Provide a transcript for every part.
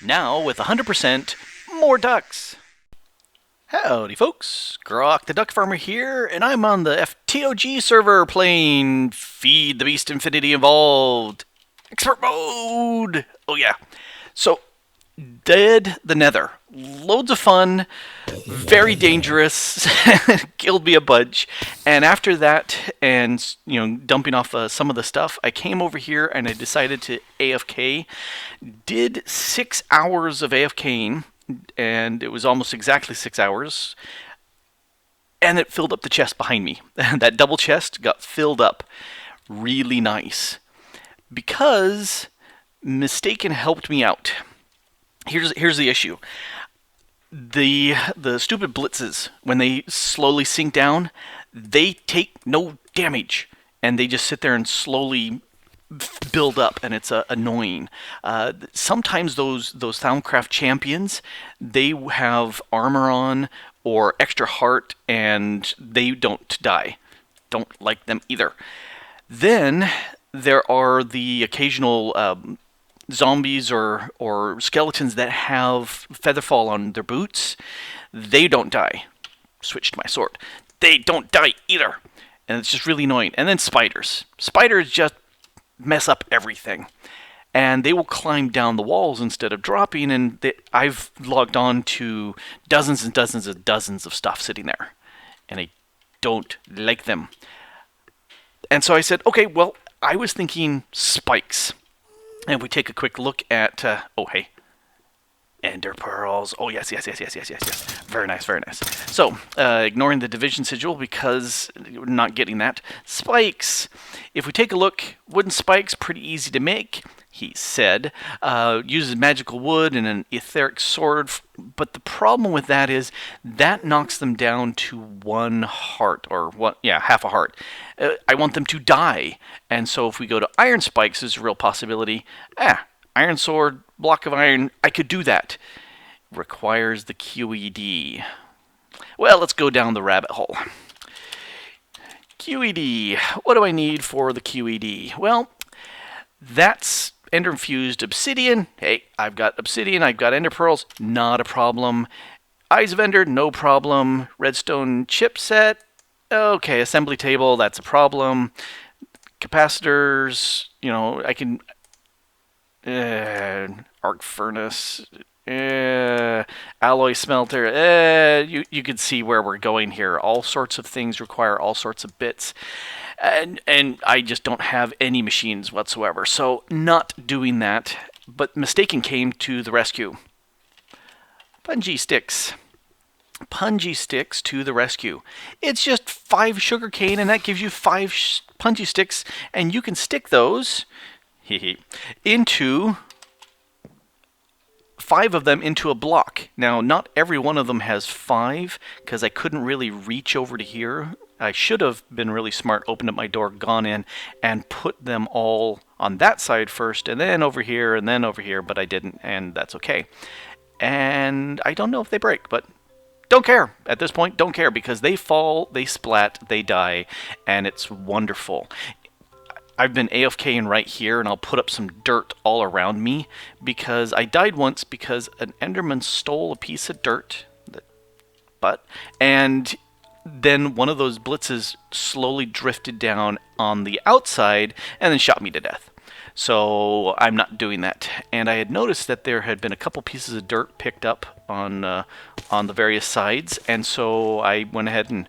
Now with 100% more ducks. Howdy folks, Grok the DuckFarmer here, and I'm on the FTOG server playing Feed the Beast Infinity Evolved Expert Mode! Oh yeah. So, Dead the Nether. Loads of fun, very dangerous, killed me a bunch, and after that, and dumping off some of the stuff, I came over here and I decided to AFK. Did 6 hours of AFKing, and it was almost exactly 6 hours, and it filled up the chest behind me. That double chest got filled up really nice because Mistaken helped me out. Here's the issue. The stupid blitzes, when they slowly sink down, they take no damage, and they just sit there and slowly build up, and it's annoying. Sometimes those Thaumcraft champions, they have armor on or extra heart, and they don't die. Don't like them either. Then there are the occasional zombies or skeletons that have featherfall on their boots. They don't die. Switch to my sword. They don't die either. And it's just really annoying. And then spiders. Spiders just mess up everything. And they will climb down the walls instead of dropping, and I've logged on to dozens and dozens and dozens of stuff sitting there. And I don't like them. And so I said, okay, well, I was thinking spikes. And if we take a quick look at, oh hey, Ender Pearls. Oh yes. Very nice, very nice. So, ignoring the division sigil because we're not getting that. Spikes. If we take a look, wooden spikes, pretty easy to make, he said. Uses magical wood and an etheric sword, but the problem with that is that knocks them down to 1 heart, or half a heart. I want them to die, and so if we go to iron spikes, there's a real possibility. Iron sword, block of iron, I could do that. Requires the QED. Well, let's go down the rabbit hole. QED. What do I need for the QED? Well, that's Ender infused obsidian. Hey, I've got obsidian, I've got ender pearls, not a problem. Eyes of Ender, no problem. Redstone chipset, okay. Assembly table, that's a problem. Capacitors, I can... arc furnace, alloy smelter, you can see where we're going here. All sorts of things require all sorts of bits, and I just don't have any machines whatsoever, so not doing that. But Mistaken came to the rescue. Punji sticks to the rescue. It's just 5 sugarcane, and that gives you 5 punji sticks, and you can stick those into 5 of them into a block. Now, not every one of them has 5, because I couldn't really reach over to here. I should have been really smart, opened up my door, gone in, and put them all on that side first, and then over here, but I didn't, and that's okay. And I don't know if they break, but don't care. At this point, don't care, because they fall, they splat, they die, and it's wonderful. I've been AFKing right here, and I'll put up some dirt all around me, because I died once because an Enderman stole a piece of dirt, and then one of those blitzes slowly drifted down on the outside and then shot me to death. So I'm not doing that. And I had noticed that there had been a couple pieces of dirt picked up on the various sides, and so I went ahead and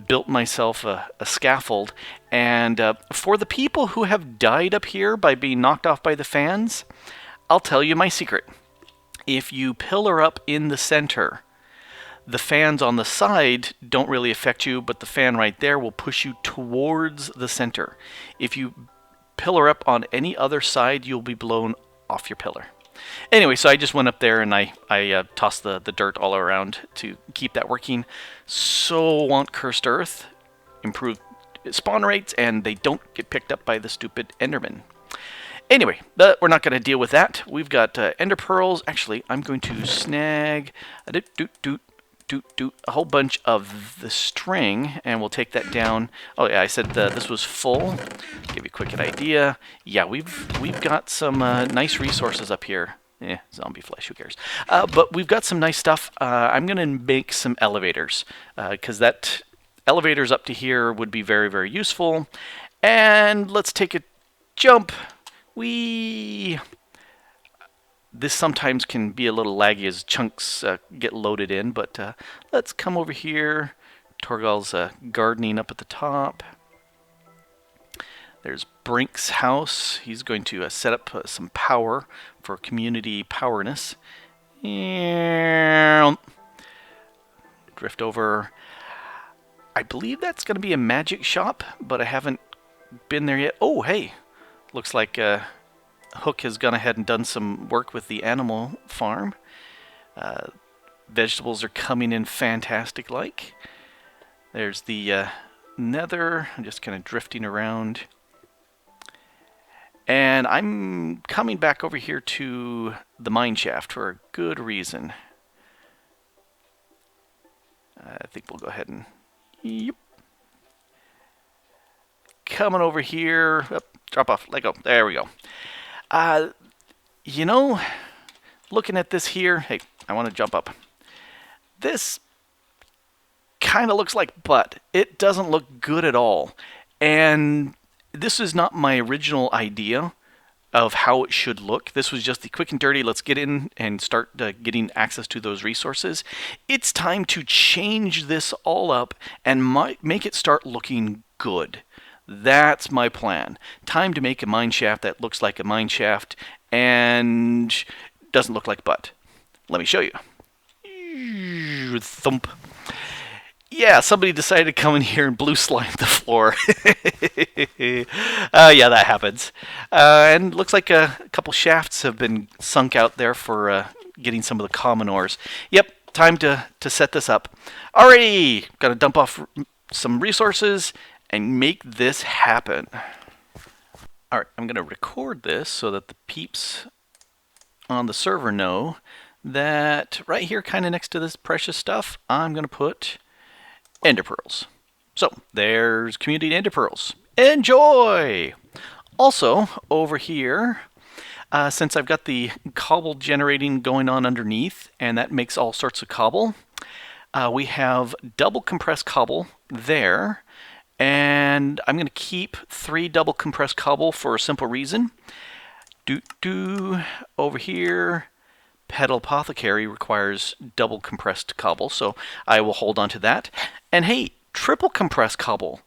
built myself a scaffold. And for the people who have died up here by being knocked off by the fans, I'll tell you my secret. If you pillar up in the center, the fans on the side don't really affect you, but the fan right there will push you towards the center. If you pillar up on any other side, you'll be blown off your pillar. Anyway, so I just went up there and I tossed the dirt all around to keep that working. So want Cursed Earth, improved spawn rates, and they don't get picked up by the stupid Enderman. Anyway, but we're not going to deal with that. We've got Ender Pearls. Actually, I'm going to snag a whole bunch of the string, and we'll take that down. Oh yeah, I said this was full. Give you a quick idea. Yeah, we've got some nice resources up here. Zombie flesh, who cares? But we've got some nice stuff. I'm going to make some elevators, because that elevators up to here would be very, very useful. And let's take a jump. This sometimes can be a little laggy as chunks get loaded in, but let's come over here. Torgal's gardening up at the top. There's Brink's house. He's going to set up some power for community powerness. And drift over. I believe that's going to be a magic shop, but I haven't been there yet. Oh, hey. Looks like Hook has gone ahead and done some work with the animal farm. Vegetables are coming in fantastic like. There's the nether. I'm just kind of drifting around. And I'm coming back over here to the mineshaft for a good reason. I think we'll go ahead and... Yep. Coming over here. Oh, drop off. Let go. There we go. You know, looking at this here... Hey, I want to jump up. This kind of looks like butt. It doesn't look good at all. And... this is not my original idea of how it should look. This was just the quick and dirty, let's get in and start getting access to those resources. It's time to change this all up and make it start looking good. That's my plan. Time to make a mineshaft that looks like a mineshaft and doesn't look like butt. Let me show you. Thump. Yeah, somebody decided to come in here and blue slime the floor. Yeah, that happens. And looks like a couple shafts have been sunk out there for getting some of the common ores. Yep, time to set this up. Alrighty, got to dump off some resources and make this happen. Alright, I'm going to record this so that the peeps on the server know that right here, kind of next to this precious stuff, I'm going to put... ender pearls. So, there's community ender pearls. Enjoy! Also, over here, since I've got the cobble generating going on underneath, and that makes all sorts of cobble, we have double compressed cobble there, and I'm going to keep 3 double compressed cobble for a simple reason. Over here... Petal Apothecary requires double compressed cobble, so I will hold on to that. And hey, triple compressed cobble.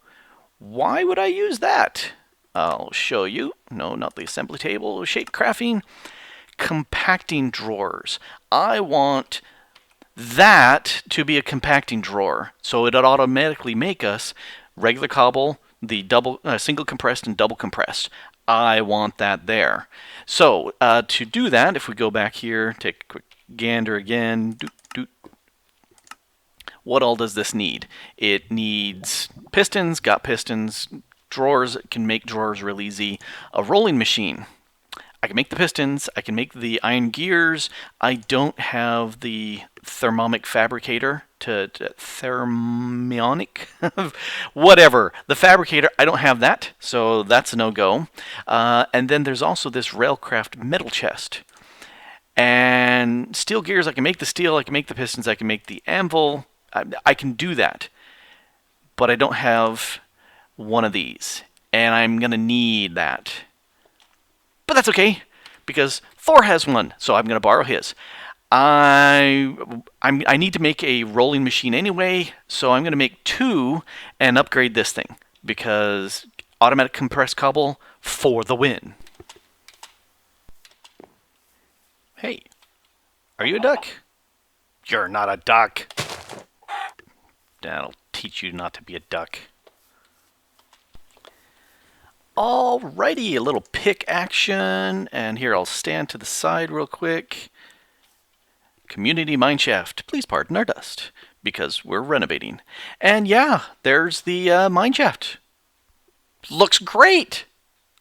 Why would I use that? I'll show you. No, not the assembly table. Shape crafting. Compacting drawers. I want that to be a compacting drawer, so it'd automatically make us regular cobble, the single compressed and double compressed. I want that there. So, to do that, if we go back here, take a quick gander again. What all does this need? It needs pistons, got pistons, drawers, can make drawers real easy, a rolling machine. I can make the pistons, I can make the iron gears. I don't have the thermomic fabricator thermionic, whatever. The fabricator, I don't have that, so that's a no-go. And then there's also this railcraft metal chest. And steel gears, I can make the steel, I can make the pistons, I can make the anvil. I can do that. But I don't have one of these. And I'm going to need that. But that's okay, because Thor has one, so I'm going to borrow his. I need to make a rolling machine anyway, so I'm going to make 2 and upgrade this thing, because automatic compressed cobble for the win. Hey, are you a duck? You're not a duck. That'll teach you not to be a duck. Alrighty, a little pick action, and here I'll stand to the side real quick. Community mineshaft, please pardon our dust, because we're renovating. And yeah, there's the mineshaft. Looks great!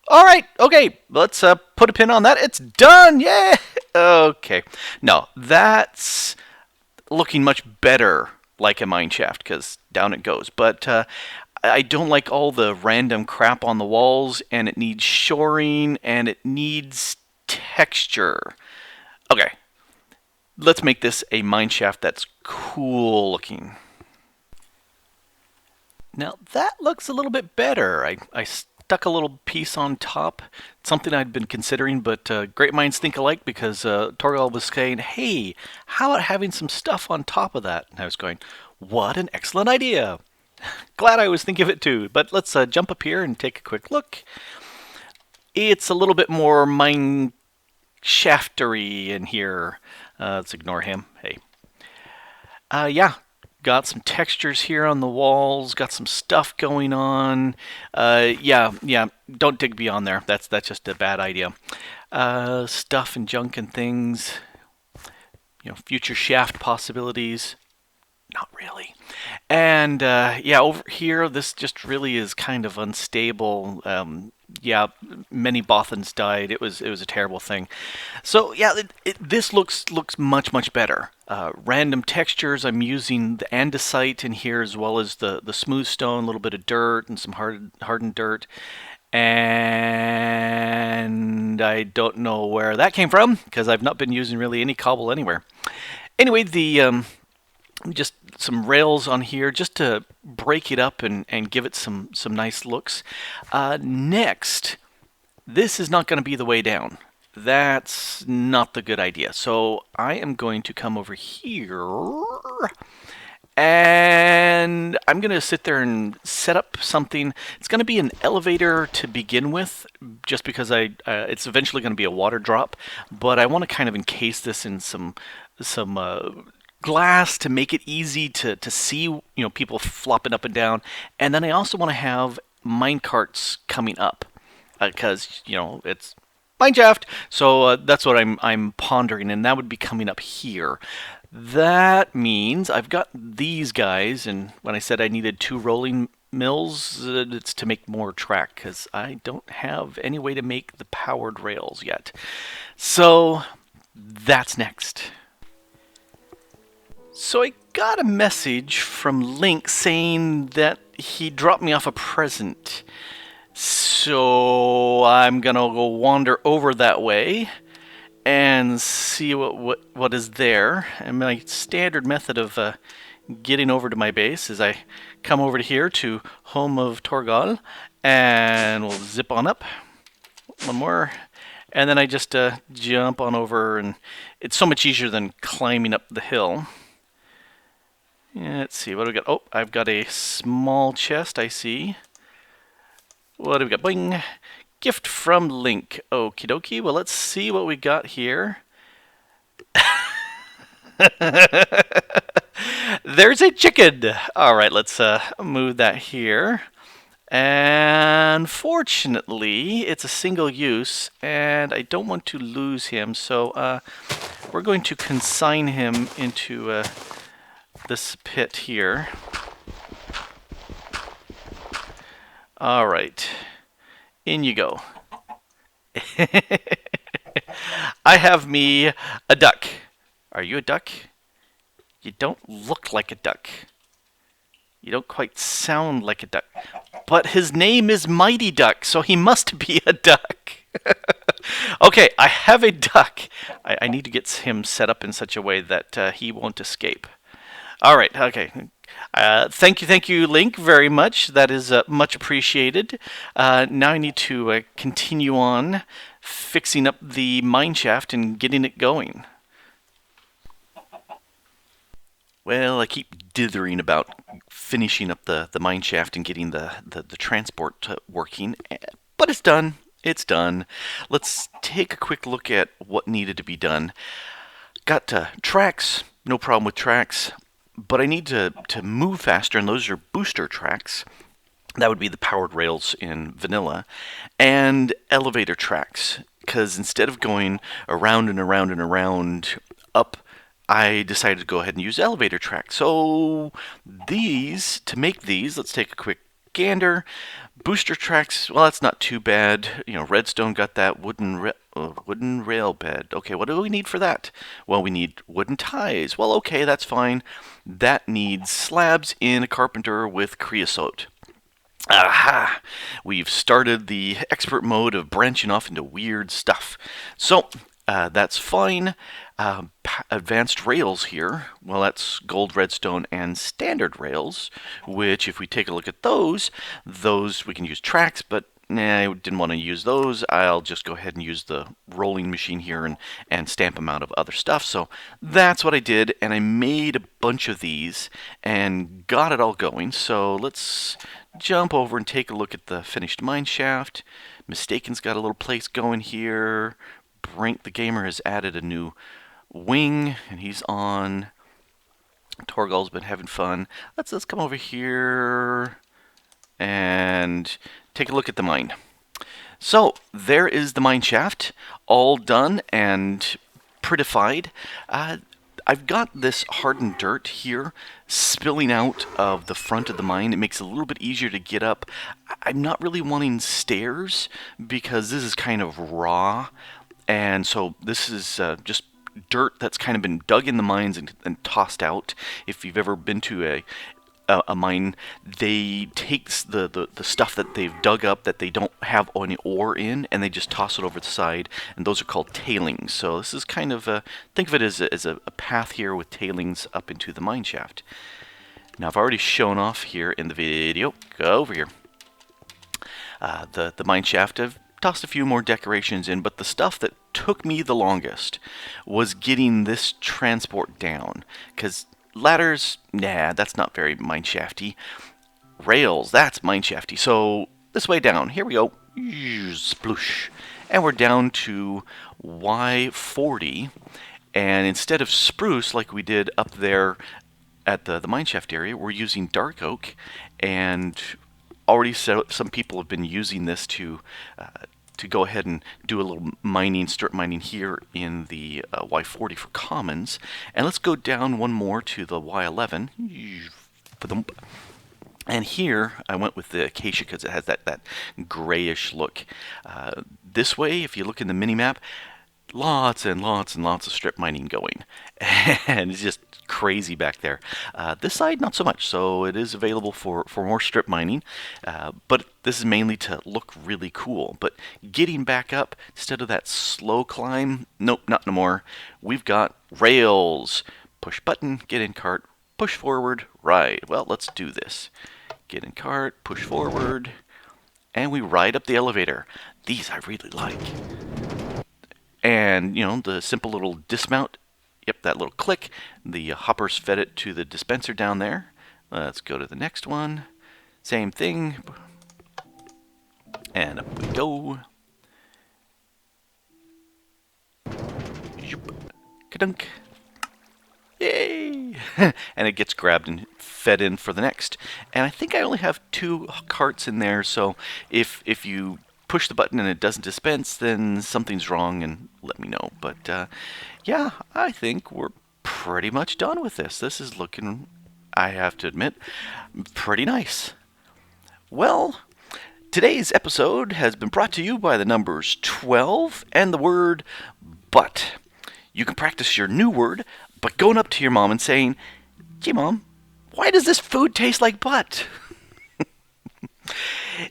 Alright, okay, let's put a pin on that. It's done, yeah! Okay, no, that's looking much better like a mineshaft, because down it goes. But I don't like all the random crap on the walls, and it needs shoring, and it needs texture. Okay, let's make this a mineshaft that's cool looking. Now that looks a little bit better. I stuck a little piece on top, something I'd been considering, but great minds think alike, because Torgal was saying, hey, how about having some stuff on top of that? And I was going, what an excellent idea. Glad I was thinking of it too. But let's jump up here and take a quick look. It's a little bit more mine shaftery in here. Let's ignore him. Hey. Yeah, got some textures here on the walls. Got some stuff going on. Yeah. Don't dig beyond there. That's just a bad idea. Stuff and junk and things. You know, future shaft possibilities. Not really. And yeah, over here, this just really is kind of unstable. Yeah, many Bothans died. It was a terrible thing. So yeah, this looks much better. Random textures. I'm using the andesite in here, as well as the smooth stone, a little bit of dirt and some hardened dirt. And I don't know where that came from, because I've not been using really any cobble anywhere. Anyway, the just some rails on here just to break it up and give it some nice looks. Next, this is not going to be the way down. That's not the good idea. So I am going to come over here, and I'm going to sit there and set up something. It's going to be an elevator to begin with, just because it's eventually going to be a water drop, but I want to kind of encase this in some glass to make it easy to see, you know, people flopping up and down. And then I also want to have mine carts coming up, because you know, it's mineshaft. So that's what I'm pondering, and that would be coming up here. That means I've got these guys, and when I said I needed 2 rolling mills, it's to make more track, because I don't have any way to make the powered rails yet. So that's next. So I got a message from Link saying that he dropped me off a present. So I'm gonna go wander over that way and see what is there. And my standard method of getting over to my base is I come over to here to home of Torgal, and we'll zip on up. One more. And then I just jump on over, and it's so much easier than climbing up the hill. Yeah, let's see, what do we got? Oh, I've got a small chest, I see. What do we got? Boing! Gift from Link. Okie dokie. Well, let's see what we got here. There's a chicken! Alright, let's move that here. And fortunately, it's a single use, and I don't want to lose him, so we're going to consign him into this pit here. Alright, in you go. I have me a duck. Are you a duck? You don't look like a duck. You don't quite sound like a duck. But his name is Mighty Duck, so he must be a duck. Okay, I have a duck. I need to get him set up in such a way that he won't escape. Alright, okay. Thank you, Link, very much. That is much appreciated. Now I need to continue on fixing up the mineshaft and getting it going. Well, I keep dithering about finishing up the mineshaft and getting the transport working, but it's done. It's done. Let's take a quick look at what needed to be done. Got tracks, no problem with tracks, but I need to move faster, and those are booster tracks. That would be the powered rails in vanilla, and elevator tracks, because instead of going around and around and around up, I decided to go ahead and use elevator tracks. So to make these, let's take a quick gander. Booster tracks, well, that's not too bad. You know, redstone got that wooden rail bed. Okay, what do we need for that? Well, we need wooden ties. Well, okay, that's fine. That needs slabs in a carpenter with creosote. Aha! We've started the expert mode of branching off into weird stuff. So, That's fine. Advanced rails here, well, that's gold, redstone, and standard rails, which if we take a look at those we can use tracks, but nah, I didn't want to use those. I'll just go ahead and use the rolling machine here and stamp them out of other stuff. So that's what I did, and I made a bunch of these and got it all going. So let's jump over and take a look at the finished mineshaft. Mistaken's got a little place going here. Brink the Gamer has added a new wing, and he's on. Torgal's been having fun. Let's come over here and take a look at the mine. So there is the mine shaft, all done and prettified. I've got this hardened dirt here spilling out of the front of the mine. It makes it a little bit easier to get up. I'm not really wanting stairs because this is kind of raw, and so this is just dirt that's kind of been dug in the mines and tossed out. If you've ever been to a mine, they take the stuff that they've dug up that they don't have any ore in, and they just toss it over the side, and those are called tailings. So this is kind of think of it as a path here with tailings up into the mine shaft. Now I've already shown off here in the video. Go over here. The mine shaft, I've tossed a few more decorations in, but the stuff that took me the longest was getting this transport down, because ladders, nah, that's not very mineshafty. Rails, that's mineshafty. So this way down, here we go, sploosh, and we're down to Y40, and instead of spruce like we did up there at the mineshaft area, we're using dark oak, and already some people have been using this to go ahead and do a little mining, strip mining here in the Y40 for commons. And let's go down one more to the Y11. And here I went with the acacia because it has that grayish look. This way, if you look in the mini-map, lots and lots and lots of strip mining going. And it's just crazy back there. This side, not so much, so it is available for more strip mining, but this is mainly to look really cool. But getting back up, instead of that slow climb, nope, not no more. We've got rails. Push button, get in cart, push forward, ride. Well, let's do this. Get in cart, push forward, and we ride up the elevator. These I really like. And, you know, the simple little dismount. Yep, that little click. The hoppers fed it to the dispenser down there. Let's go to the next one. Same thing. And up we go. Kadunk. Yay! And it gets grabbed and fed in for the next. And I think I only have 2 carts in there, so if you push the button and it doesn't dispense, then something's wrong, and let me know. But yeah, I think we're pretty much done with this. This is looking, I have to admit, pretty nice. Well, today's episode has been brought to you by the numbers 12 and the word but. You can practice your new word by going up to your mom and saying, "Gee, Mom, why does this food taste like butt?"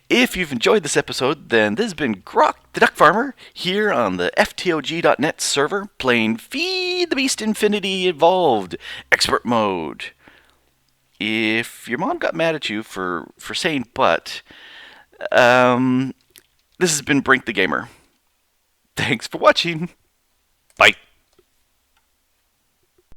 If you've enjoyed this episode, then this has been Grok the DuckFarmer here on the FTOG.net server playing Feed the Beast Infinity Evolved Expert Mode. If your mom got mad at you for saying but, this has been Brink the Gamer. Thanks for watching. Bye.